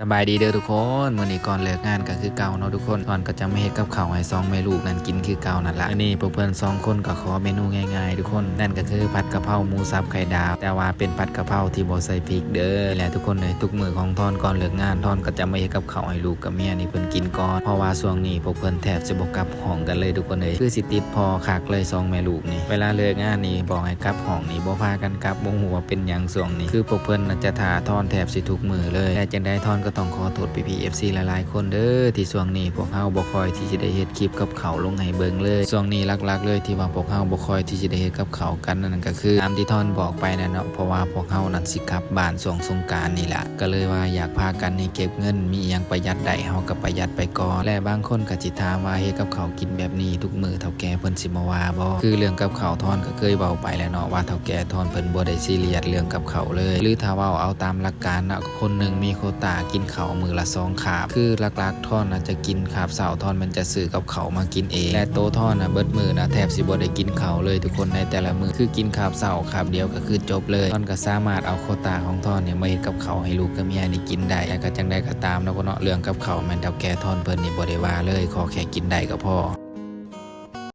สบายดีเด้อทุกคนมื้อนี้ก่อนเลิกงานก็คือเก่าเนาะทุกคนตอนก็จะไม่เฮ็ดกับข้าวให้2แม่ลูกนั่นกินคือเก่านั่นล่ะมื้อนี้พวกเพิ่น2คนก็ขอเมนูง่ายๆทุกคนนั่นก็คือผัดกะเพราหมูสับไข่ดาวแต่ว่าเป็นผัดกะเพราที่บ่ใส่พริกเด้อและทุกคนเลยทุกมื้อของทอนก่อนเลิกงานทอนก็จะไม่เฮ็ดกับข้าวให้ลูกกับเมียนี่เพิ่นกินก่อนเพราะว่าช่วงนี้พวกเพิ่นแทบจะบ่กลับห้องกันเลยทุกคนเลยคือสิติดพอคักเลย2แม่ลูกนี่เวลาเลิกงานนี่บอกให้กลับห้องนี่บ่พากันกลับบ่ฮู้ว่าเป็นหยังช่วงนี้คือพวกเพิ่นน่ะจะท่าทอนแทบสิทุกมื้อเลยและจังได๋ทอนก็ต้องขอโทษพี่ๆ FC หลายๆคนเด้อที่ช่วงนี้พวกเฮาบ่ค่อยที่จะได้เฮ็ดคลิปกับเขาลงให้เบิ่งเลยช่วงนี้หลักๆเลยที่ว่าพวกเฮาบ่ค่อยที่จะได้เฮ็ดกับเขากันนั่นก็คือตามที่ทอนบอกไปนั่นเนาะเพราะว่าพวกเฮานั่นสิกลับบ้านช่วงสงกรานต์นี่ล่ะก็เลยว่าอยากพากันนี่เก็บเงินมีอิหยังประหยัดได้เฮาก็ประหยัดไปก่อนและบางคนก็สิถามว่าเฮ็ดกับเขาวกินแบบนี้ทุกมื้อเฒ่าแก่เพิ่นสิมาว่าบ่คือเรื่องกับข้าวทอนก็เคยเว้าไปแล้วเนาะว่าเฒ่าแก่ทอนเพิ่นบ่ได้ซีเรียสเรื่องกับข้าวเลยหรือถ้าเว้าเอาตามหลักการนะคนหนึงมีโควตากินข้าวมื้อละ2คาบคือหลักๆทอนน่ะจะกินคาบเช้าทอนมันจะซื้อกับข้าวมากินเองและโตทอนน่ะเบิดมื้อน่ะแทบสิบ่ได้กินข้าวเลยทุกคนในแต่ละมื้อคือกินคาบเช้าคาบเดียวก็คือจบเลยทอนก็สามารถเอาโควตาของทอนเนี่ยมาเฮ็ดกับข้าวให้ลูกกับเมียนี่กินได้แต่ก็จังได๋ก็ตามเนาะเนาะเรื่องกับข้าวแม่นเฒ่าแก่ทอนเพิ่นนี่บ่ได้ว่าเลยขอแค่กินได้ก็พอ